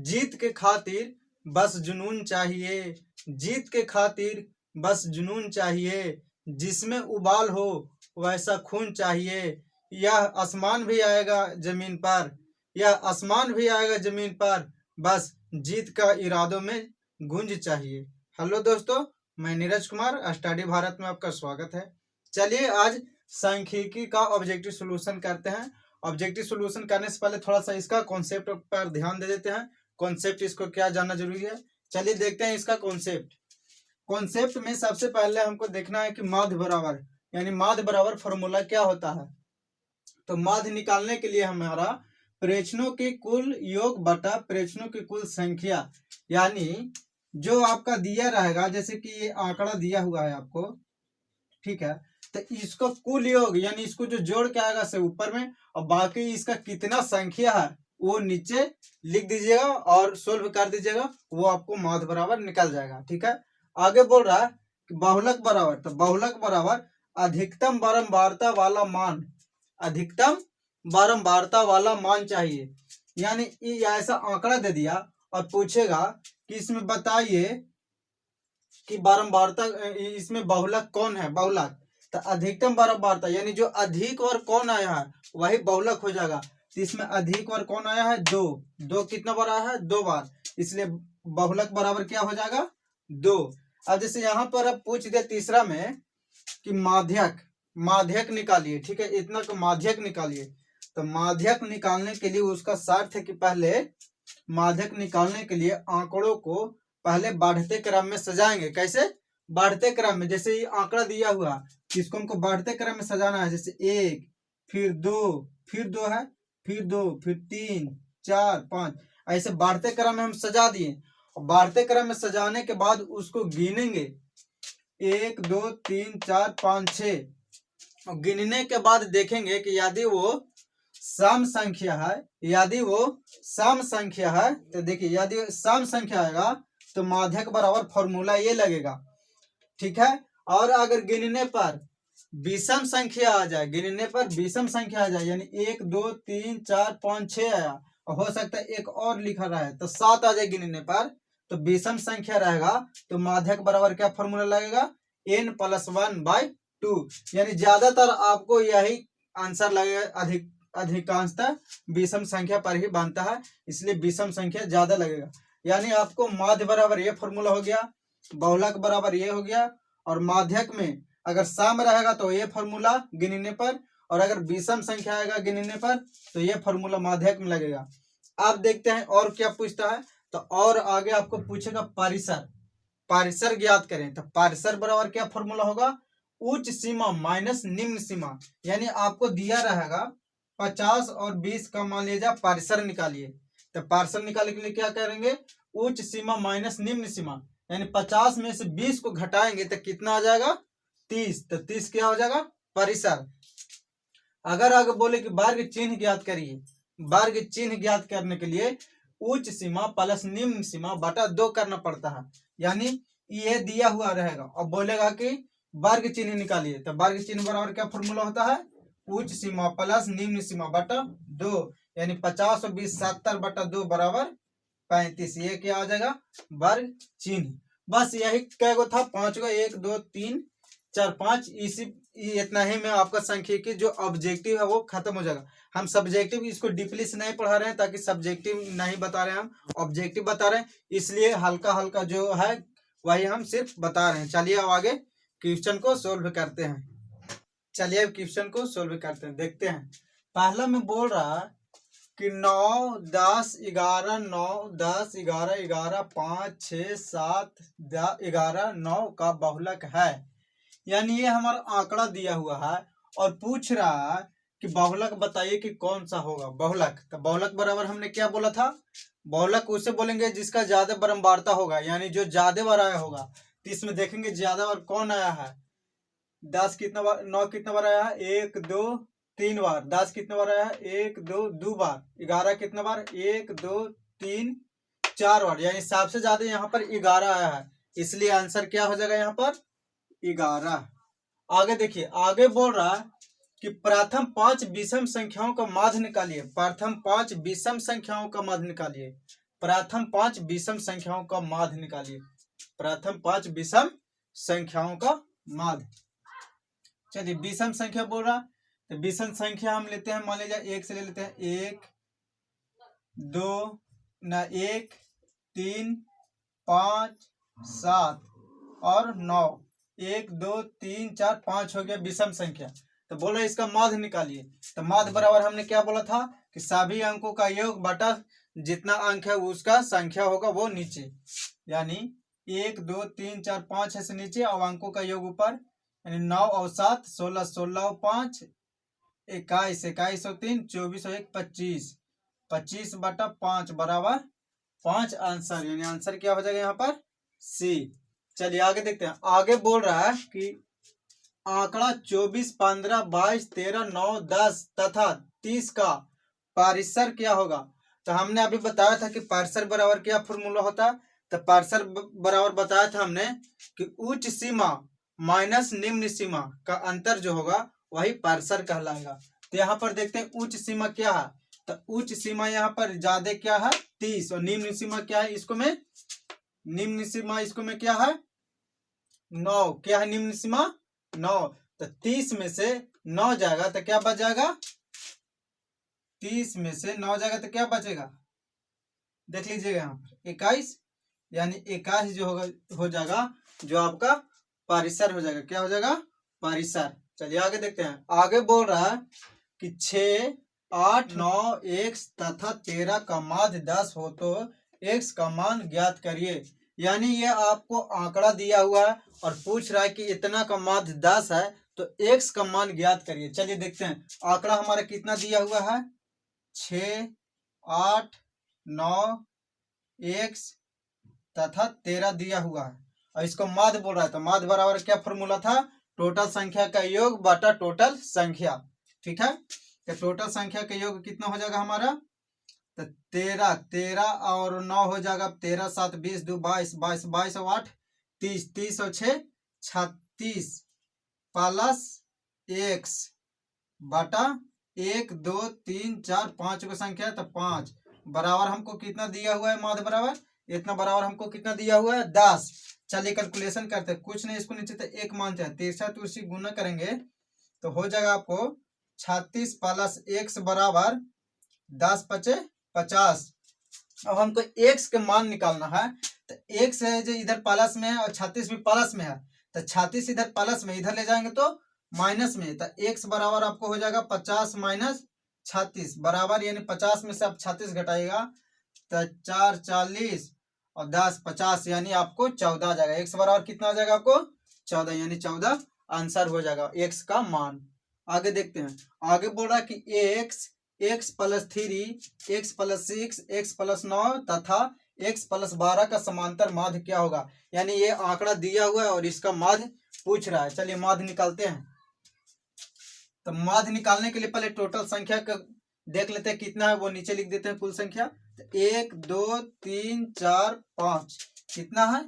जीत के खातिर बस जुनून चाहिए, जीत के खातिर बस जुनून चाहिए, जिसमें उबाल हो वैसा खून चाहिए। यह आसमान भी आएगा जमीन पर, यह आसमान भी आएगा जमीन पर, बस जीत का इरादों में गुंज चाहिए। हेलो दोस्तों, मैं नीरज कुमार, स्टडी भारत में आपका स्वागत है। चलिए आज सांख्यिकी का ऑब्जेक्टिव सॉल्यूशन करते हैं। ऑब्जेक्टिव सॉल्यूशन करने से पहले थोड़ा सा इसका कॉन्सेप्ट पर ध्यान दे देते हैं। कॉन्सेप्ट इसको क्या जानना जरूरी है, चलिए देखते हैं इसका कॉन्सेप्ट। कॉन्सेप्ट में सबसे पहले हमको देखना है कि माध्य बराबर यानी माध्य बराबर फॉर्मूला क्या होता है। तो माध्य निकालने के लिए हमारा प्रेक्षणों के कुल योग बटा प्रेक्षणों की कुल संख्या, यानी जो आपका दिया रहेगा, जैसे कि ये आंकड़ा दिया हुआ है आपको, ठीक है, तो इसको कुल योग यानी इसको जो जोड़ के आएगा से ऊपर में, और बाकी इसका कितना संख्या है वो नीचे लिख दीजिएगा और सोल्व कर दीजिएगा, वो आपको माध्य बराबर निकल जाएगा। ठीक है, आगे बोल रहा है कि बहुलक बराबर, तो बहुलक बराबर अधिकतम बारंबारता वाला मान, अधिकतम बारंबारता वाला मान चाहिए। यानी ऐसा आंकड़ा दे दिया और पूछेगा कि इसमें बताइए कि बारंबारता, इसमें बहुलक कौन है, बहुलक, तो अधिकतम बारंबारता यानी जो अधिक और कौन आया है वही बहुलक हो जाएगा। तो इसमें अधिक और कौन आया है, दो, दो कितना बार आया है, 2 बार, इसलिए बहुलक बराबर क्या हो जाएगा, 2। अब जैसे यहाँ पर अब पूछ दिया तीसरा में कि माध्यक, माध्यक निकालिए। ठीक है, इतना को माध्यक निकालिए। तो माध्यक निकालने के लिए उसका शर्त है कि पहले माध्यक निकालने के लिए आंकड़ों को पहले बढ़ते क्रम में सजाएंगे। कैसे, बढ़ते क्रम में, जैसे ये आंकड़ा दिया हुआ इसको हमको बढ़ते क्रम में सजाना है। जैसे 1, फिर 2, फिर 2 है, फिर 2, फिर 3, 4, 5, ऐसे बढ़ते क्रम में हम सजा दिए। और बढ़ते क्रम में सजाने के बाद उसको गिनेंगे, 1, 2, 3, 4, 5, 6, और गिनने के बाद देखेंगे कि यदि वो सम संख्या है, यदि वो सम संख्या है, तो देखिए यदि सम संख्या आएगा तो माध्यक बराबर फॉर्मूला ये लगेगा। ठीक है, और अगर गिनने पर विषम संख्या आ जाए, गिनने पर विषम संख्या आ जाए, यानी 1, 2, 3, 4, 5, 6 आया, और हो सकता है एक और लिखा रहा है तो 7 आ जाए गिनने पर, तो विषम संख्या रहेगा तो माध्यक बराबर क्या फॉर्मूला लगेगा, n+1/2। यानी ज्यादातर आपको यही आंसर लगेगा, अधिकांशतः विषम संख्या पर ही बनता है, इसलिए विषम संख्या ज्यादा लगेगा। यानी आपको माध्य बराबर ये फॉर्मूला हो गया, बहुलक बराबर ये हो गया, और माध्यक में अगर सम रहेगा तो ये फॉर्मूला गिनने पर, और अगर विषम संख्या आएगा गिनने पर तो ये फॉर्मूला माध्यक में लगेगा। आप देखते हैं और क्या पूछता है, तो और आगे आपको पूछेगा परिसर, परिसर ज्ञात करें। तो परिसर बराबर क्या फॉर्मूला होगा, उच्च सीमा माइनस निम्न सीमा। यानी आपको दिया रहेगा 50 और 20 का, मान लीजिए परिसर निकालिए। तो परिसर निकालने के लिए क्या करेंगे, उच्च सीमा माइनस निम्न सीमा, यानी 50 में से 20 को घटाएंगे तो कितना आ जाएगा, 30, तो 30 क्या हो जाएगा, परिसर। अगर आगे बोले कि वर्ग चिन्ह ज्ञात करिए, वर्ग चिन्ह ज्ञात करने के लिए उच्च सीमा प्लस निम्न सीमा बटा 2 करना पड़ता है। यानी ये दिया हुआ रहेगा और बोलेगा कि वर्ग चिन्ह निकालिए, तो वर्ग चिन्ह बराबर क्या फॉर्मूला होता है, उच्च सीमा प्लस निम्न सीमा बटा 2, यानी 50 और 20 70 बटा 2 बराबर 35। ये क्या आ जाएगा, वर्ग चिन्ह। बस यही क्या गो था, 5 गो, 1, 2, 3, 4, 5, इसी इतना ही में आपका सांख्यिकी जो ऑब्जेक्टिव है वो खत्म हो जाएगा। हम सब्जेक्टिव इसको डीपली से नहीं पढ़ा रहे हैं, ताकि सब्जेक्टिव नहीं बता रहे हैं, हम ऑब्जेक्टिव बता रहे हैं, इसलिए हल्का हल्का जो है वही हम सिर्फ बता रहे हैं। चलिए अब आगे क्वेश्चन को सोल्व करते हैं। चलिए अब क्वेश्चन को सोल्व करते हैं, देखते हैं। पहला में बोल रहा है कि 9, 10, 11, 9, 10, 11, 11, 5, 6, 7, 11, 9 का बहुलक है। यानी ये हमारा आंकड़ा दिया हुआ है और पूछ रहा है कि बहुलक बताइए कि कौन सा होगा बहुलक। तो बहुलक बराबर हमने क्या बोला था, बहुलक उसे बोलेंगे जिसका ज्यादा बारंबारता होगा, यानी जो ज्यादा बार आया होगा। तो इसमें देखेंगे ज्यादा बार कौन आया है, 10 कितना बार, 9 कितना बार आया है, 1, 2, 3 बार। 10 कितना बार आया है, 1, 2, 2 बार। 11 कितना बार, 1, 2, 3, 4 बार, यानी सबसे ज्यादा यहाँ पर 11 आया है, इसलिए आंसर क्या हो जाएगा यहाँ पर 11। आगे देखिए, आगे बोल रहा है कि प्रथम 5 विषम संख्याओं का माध्य निकालिए, प्रथम 5 विषम संख्याओं का माध्य निकालिए। प्रथम 5 विषम संख्याओं का माध्य निकालिए। प्रथम 5 विषम संख्याओं का माध्य। चलिए विषम संख्या बोल रहा, तो विषम संख्या हम लेते हैं, मान लीजिए 1 से ले लेते हैं, 1 2 न 1 3 5 7 और 9, 1 2 3 4 5 हो गया विषम संख्या। तो बोलो इसका माध्य निकालिए। तो माध्य बराबर हमने क्या बोला था कि सभी अंकों का योग बटा जितना अंक है उसका संख्या होगा वो नीचे, यानी 1 2 3 4 5 है से नीचे और अंकों का योग ऊपर, यानी 9 और 7 16, 16 और 5 21, 21 और 3 24 और 1 25, 25 बटा 5 बराबर 5 आंसर, यानी आंसर क्या हो जाएगा यहाँ पर सी। चलिए आगे देखते हैं। आगे बोल रहा है कि आंकड़ा 24 15 22 13 9 10 तथा 30 का पारिसर क्या होगा। तो हमने अभी बताया था कि पारिसर बराबर क्या फॉर्मूला होता है। तो पारिसर बराबर बताया था हमने कि उच्च सीमा माइनस निम्न सीमा का अंतर जो होगा वही पारिसर कहलाएगा। तो यहाँ पर देखते हैं उच्च सीमा क्या है। तो उच्च सीमा यहाँ पर ज्यादा क्या है 30 और निम्न सीमा क्या है, इसको में निम्न सीमा इसको में क्या है 9, क्या है निम्न सीमा 9। तो 30 में से 9 जाएगा तो क्या बच जाएगा, 30 में से 9 जाएगा तो क्या बचेगा, देख लीजिएगा यहाँ पर 21, यानी 21 जो होगा हो जाएगा जो आपका पारिसर हो जाएगा। क्या हो जाएगा पारिसर। चलिए आगे देखते हैं। आगे बोल रहा है कि 6 8 9 x तथा 13 का माध्य 10 हो तो x का मान ज्ञात करिए। यानी ये आपको आंकड़ा दिया हुआ है और पूछ रहा है कि इतना का माध्य 10 है तो x का मान ज्ञात करिए। चलिए देखते हैं आंकड़ा हमारा कितना दिया हुआ है 6 8 9 x तथा 13 दिया हुआ है और इसको माध्य बोल रहा है। तो माध्य बराबर क्या फॉर्मूला था, टोटल संख्या का योग बटा टोटल संख्या। ठीक है, तो टोटल संख्या का योग कितना हो जाएगा हमारा, तो 13 13 और 9 हो जाएगा 13 7 20 2 22 22 22 और 8 30 30 और 6 36 प्लस x बटा 1 2 3 4 5 को संख्या है तो 5 बराबर हमको कितना दिया हुआ है, माध्य बराबर इतना बराबर हमको कितना दिया हुआ है 10। चलिए कैलकुलेशन करते हैं, कुछ नहीं इसको नीचे तो एक मानते हैं, 63 गुना करेंगे तो हो जाएगा आपको 36 प्लस x बराबर 10 पचे 50। अब हमको x के मान निकालना है तो x है जो इधर प्लस में है और 36 भी प्लस में है, तो 36 इधर प्लस में इधर ले जाएंगे तो माइनस में, तो x बराबर आपको हो जाएगा 50 माइनस 36 बराबर, यानी 50 में से आप 36 घटाएगा तो 4 40 और 10 50, यानी आपको 14 आ जाएगा। x बराबर कितना आ जाएगा आपको 14, यानी 14 आंसर हो जाएगा x का मान। आगे देखते हैं। आगे बोल रहा है कि x plus 3 x plus 6 x plus 9 तथा x प्लस 12 का समांतर माध्य क्या होगा। यानी ये आंकड़ा दिया हुआ है और इसका माध्य पूछ रहा है। चलिए माध्य निकालते हैं। तो माध्य निकालने के लिए पहले टोटल संख्या का देख लेते हैं कितना है, वो नीचे लिख देते हैं कुल संख्या। तो 1 2 3 4 5 कितना है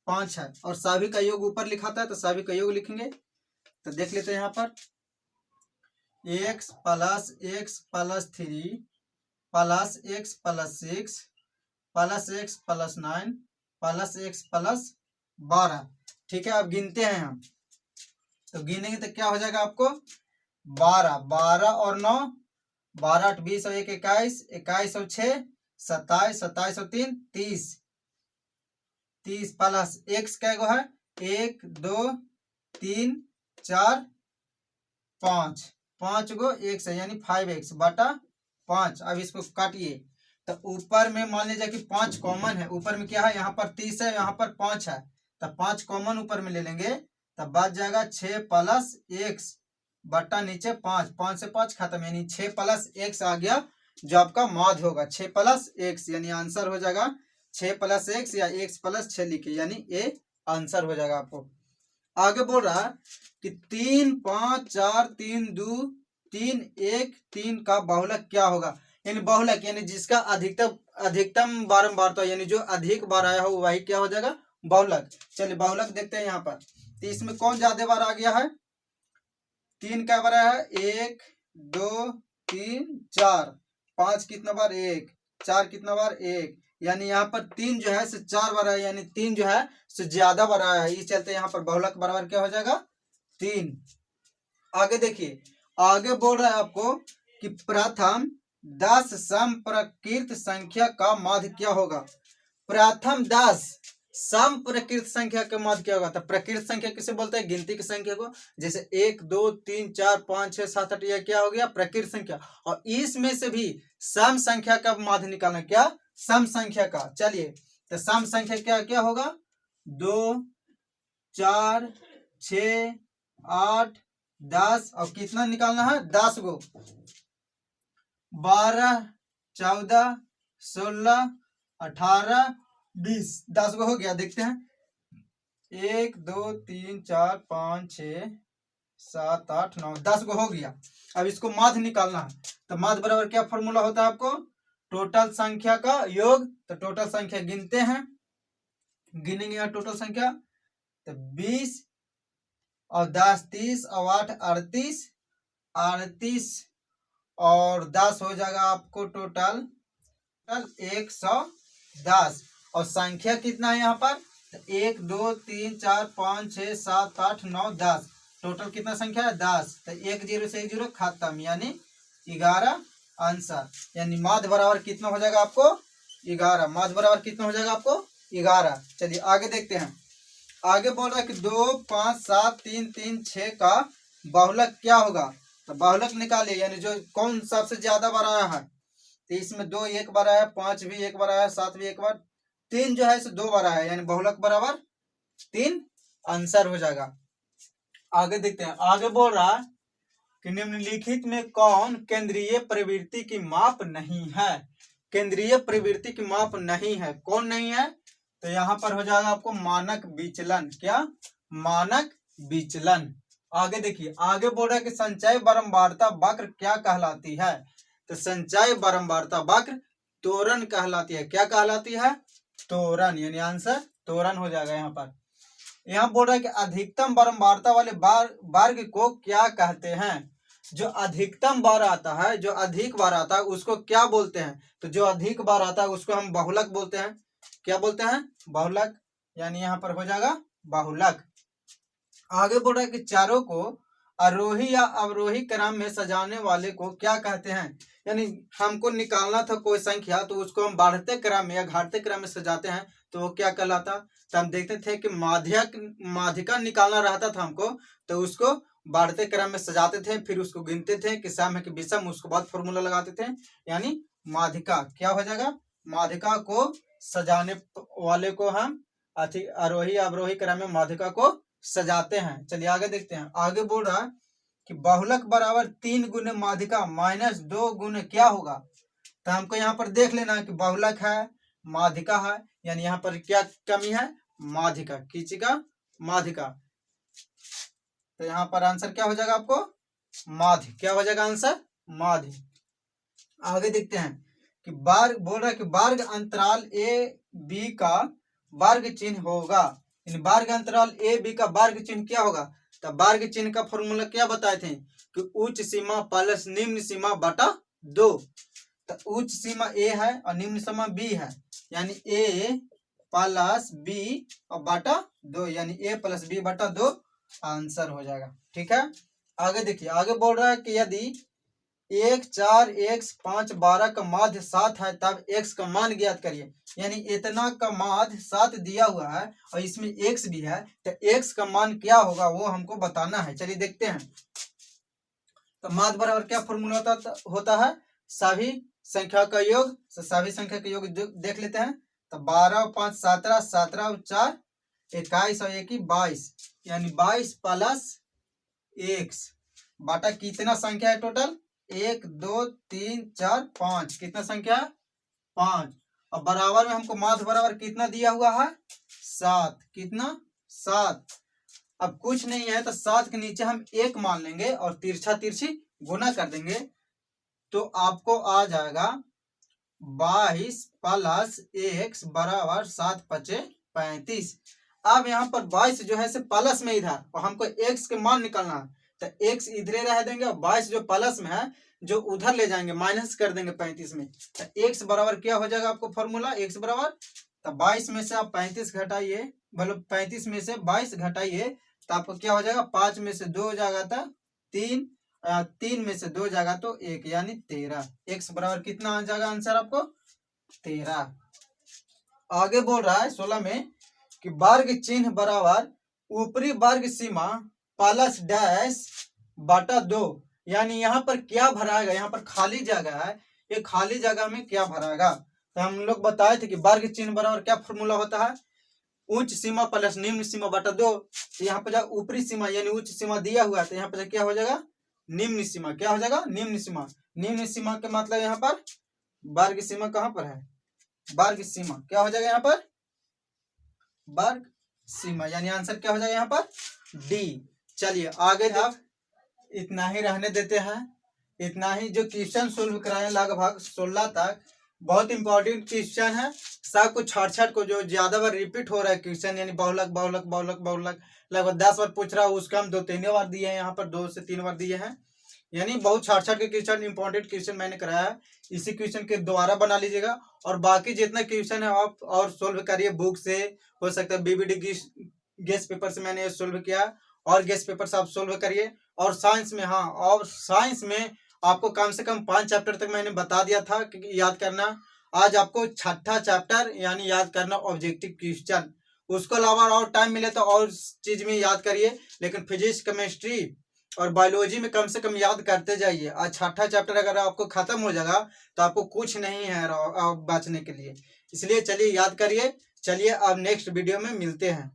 5 है और सभी का योग ऊपर लिखाता है तो सभी का योग लिखेंगे। तो देख लेते हैं यहाँ पर x plus 3 plus x plus 6 plus x plus 9 plus x plus 12। ठीक है, अब गिनते हैं हम, तो गिनेंगे तो क्या हो जाएगा आपको 12 12 और 9 12 8 20 और 1 21 21 और 6 27 27 और 3 30 30 प्लस x क्या है 1 2 3 4 5 5 गो x है यानी 5x बटा 5। अब इसको काटिए तो ऊपर में मान लीजिए कि 5 कॉमन है, ऊपर में क्या है यहाँ पर 30 है यहाँ पर 5 है, तो 5 कॉमन ऊपर में ले लेंगे तब बच जाएगा 6 प्लस x बटा नीचे 5 5 से 5 खत्म, यानी 6 प्लस x आ गया जो आपका माध्य होगा 6 प्लस x, यानी आंसर हो जाएगा 6 प्लस x या x प्लस 6 लिखे, यानी ए आंसर हो जाएगा आपको। आगे बोल रहा है कि 3 5 4 3 2 3 1 3 का बहुलक क्या होगा। यानी बहुलक यानी जिसका अधिकतम बारंबार तो यानी जो अधिक बार आया हो वही क्या हो जाएगा बहुलक। चलिए बहुलक देखते हैं यहाँ पर, तो इसमें कौन ज्यादा बार आ गया है 3 क्या बार आया है 1 2 3 4 5 कितना बार 1 4 कितना बार 1 यानी यहाँ पर 3 जो है से 4 बार है, यानी 3 जो है से ज्यादा बार आया है, इस चलते यहाँ पर बहुलक बराबर क्या हो जाएगा 3। आगे देखिए, आगे बोल रहा है आपको कि प्रथम 10 समप्रकृत संख्या का माध्य क्या होगा। प्रथम 10 समप्रकृत संख्या का माध्य क्या होगा। तो प्रकृत संख्या किसे बोलते हैं, गिनती की संख्या को, जैसे 1 2 3 4 5 6 7 8, यह क्या हो गया प्रकृत संख्या। और इसमें से भी सम संख्या का माध्य निकालना, क्या सम संख्या का। चलिए, तो सम संख्या क्या क्या होगा, 2 4 6 8 10, और कितना निकालना है 10 गो, 12 14 16 18 20, 10 गो हो गया। देखते हैं 1 2 3 4 5 6 7 8 9 10 गो हो गया। अब इसको माध्य निकालना है, तो माध्य बराबर क्या फॉर्मूला होता है आपको, टोटल संख्या का योग। तो टोटल संख्या गिनते हैं, गिनेंगे यहाँ टोटल संख्या, तो 20 और 10 30 और 8 38 38 और 10 हो जाएगा आपको टोटल 110। और संख्या कितना है यहाँ पर, 1 2 3 4 5 6 7 8 9 10, टोटल कितना संख्या है 10। तो 1 0 से 1 0 खत्म, यानी 11 आंसर। यानी माध्य बराबर कितना हो जाएगा आपको 11, माध्य बराबर कितना हो जाएगा आपको 11। चलिए आगे देखते हैं, आगे बोल रहा है कि 2 5 7 3 3 6 का बहुलक क्या होगा। तो बहुलक निकालिए, यानी जो कौन सबसे ज्यादा बार आया है। तो इसमें 2 एक बार आया, 5 भी एक बार आया, 7 भी एक बार, 3 जो है इसे 2 बार आया, यानी बहुलक बराबर 3 आंसर हो जाएगा। आगे देखते हैं, आगे बोल रहा है कि निम्नलिखित में कौन केंद्रीय प्रवृत्ति की माप नहीं है। केंद्रीय प्रवृत्ति की माप नहीं है, कौन नहीं है। तो यहाँ पर हो जाएगा आपको मानक विचलन, क्या मानक विचलन। आगे देखिए, आगे बोल रहा है कि संचय बारंबारता वक्र क्या कहलाती है। तो संचय बारंबारता वक्र त्वरण कहलाती है, क्या कहलाती है त्वरण, यानी आंसर त्वरण हो जाएगा। यहाँ पर यहाँ बोल रहा है कि अधिकतम बारंबारता वाले वर्ग को क्या कहते हैं। जो अधिकतम बार आता है, जो अधिक बार आता है उसको क्या बोलते हैं। तो जो अधिक बार आता है उसको हम बहुलक बोलते हैं, क्या बोलते हैं बहुलक, यानी यहाँ पर हो जाएगा बहुलक। आगे बोल रहा है कि चारों को आरोही या अवरोही क्रम में सजाने वाले को क्या कहते हैं। यानी हमको निकालना था कोई संख्या, तो उसको हम बढ़ते क्रम में या घटते क्रम में सजाते हैं, तो वो क्या कहलाता। तो हम देखते थे कि माध्यिका निकालना रहता था हमको, तो उसको बढ़ते क्रम में सजाते थे, फिर उसको गिनते थे कि सम है कि विषम, उसके बाद फॉर्मूला लगाते थे, यानी माध्यिका क्या हो जाएगा। माध्यिका को सजाने वाले को हम आरोही अवरोही क्रम में माध्यिका को सजाते हैं। चलिए आगे देखते हैं, आगे बोल रहा है कि बहुलक बराबर 3 गुने माध्यिका माइनस 2 गुने क्या होगा। तो हमको यहाँ पर देख लेना है कि बहुलक है माध्यिका है, यानी यहाँ पर क्या कमी है माध्यिका, किसका माध्यिका। तो यहाँ पर आंसर क्या हो जाएगा आपको माध्य, क्या हो जाएगा आंसर माध्य। आगे देखते हैं कि वर्ग बोल रहा है कि वर्ग अंतराल ए बी का वर्ग चिन्ह होगा। इन वर्ग अंतराल ए बी का वर्ग चिन्ह क्या होगा। तो वर्ग चिन्ह का फॉर्मूला क्या बताए थे कि उच्च सीमा प्लस निम्न सीमा बटा 2। तो उच्च सीमा ए है और निम्न सीमा बी है, यानी ए प्लस बी और बटा 2, यानी ए प्लस बी बटा 2 आंसर हो जाएगा। ठीक है, आगे देखिए, आगे बोल रहा है कि यदि 1 4 x 5 12 का माध्य 7 है तब x का मान ज्ञात करिए। यानी इतना का माध्य 7 दिया हुआ है और इसमें x भी है, तो x का मान क्या होगा वो हमको बताना है। चलिए देखते हैं, तो माध्य बराबर क्या फॉर्मूला होता है सभी संख्या का योग। तो सभी संख्या का योग देख लेते हैं, तो 12 और 5 17, 17 और 4 21 और 1 22, यानी 22 प्लस x बाटा कितना संख्या है टोटल 1 2 3 4 5, कितना संख्या 5, और बराबर में हमको माध्य बराबर कितना दिया हुआ है 7, कितना 7। अब कुछ नहीं है तो 7 के नीचे हम 1 मान लेंगे और तिरछा तिरछी गुना कर देंगे, तो आपको आ जाएगा 22 प्लस x बराबर 7 5 35। अब यहाँ पर 22 जो है से प्लस में इधर और हमको x के मान निकालना है, तो x इधरे रह देंगे और 22 जो प्लस में है जो उधर ले जाएंगे माइनस कर देंगे 35 में, तो x बराबर क्या हो जाएगा आपको फॉर्मूला x बराबर, तो 22 में से आप 35 घटाइए, मतलब 35 में से 22 घटाइए तो आपको क्या हो जाएगा, 5 में से 2 हो जाएगा था 3, 3 में से 2 जाएगा तो 1 यानी 13। x बराबर कितना आ जाएगा आंसर आपको 13। आगे बोल रहा है 16 में कि वर्ग चिन्ह बराबर ऊपरी वर्ग सीमा प्लस डैश बटा 2, यानी यहाँ पर क्या भराएगा, यहाँ पर खाली जगह है, ये खाली जगह में क्या भराएगा। तो हम लोग बताए थे कि वर्ग चिन्ह बराबर क्या फॉर्मूला होता है, उच्च सीमा प्लस निम्न सीमा बटा 2। तो यहाँ पर ऊपरी सीमा यानी उच्च सीमा दिया हुआ है, तो यहाँ पर क्या हो जाएगा निम्न सीमा, क्या हो जाएगा निम्न सीमा। निम्न सीमा का मतलब यहाँ पर वर्ग सीमा कहाँ पर है, वर्ग सीमा क्या हो जाएगा यहाँ पर वर्ग सीमा, यानी आंसर क्या हो जाएगा यहाँ पर डी। चलिए आगे आप इतना ही रहने देते हैं, इतना ही जो क्वेश्चन सोल्व कराए लगभग 16 तक, बहुत इंपॉर्टेंट क्वेश्चन है। सब कुछ छाट को जो ज्यादा बार रिपीट हो रहा है क्वेश्चन, यानी बहुलक बहुलक बहुलक बहुलक लगभग 10 बार पूछ रहा है, उसका हम 2-3 बार दिए हैं, यहाँ पर 2 से 3 बार दिए हैं, यानी बहुत छाट के क्वेश्चन इंपॉर्टेंट क्वेश्चन मैंने कराया है। इसी क्वेश्चन के द्वारा बना लीजिएगा, और बाकी जितना क्वेश्चन है आप और सोल्व करिए बुक से, हो सकता है बीबीडी गेस्ट पेपर से मैंने सोल्व किया, और गेस्ट पेपर से आप सोल्व करिए। और साइंस में, हाँ, और साइंस में आपको कम से कम 5 चैप्टर तक मैंने बता दिया था कि याद करना। आज आपको 6ठा चैप्टर यानी याद करना ऑब्जेक्टिव क्वेश्चन, उसको अलावा और टाइम मिले तो और चीज में याद करिए, लेकिन फिजिक्स केमिस्ट्री और बायोलॉजी में कम से कम याद करते जाइए। आज 6ठा चैप्टर अगर आपको खत्म हो जाएगा तो आपको कुछ नहीं है बचने के लिए, इसलिए चलिए याद करिए। चलिए अब नेक्स्ट वीडियो में मिलते हैं।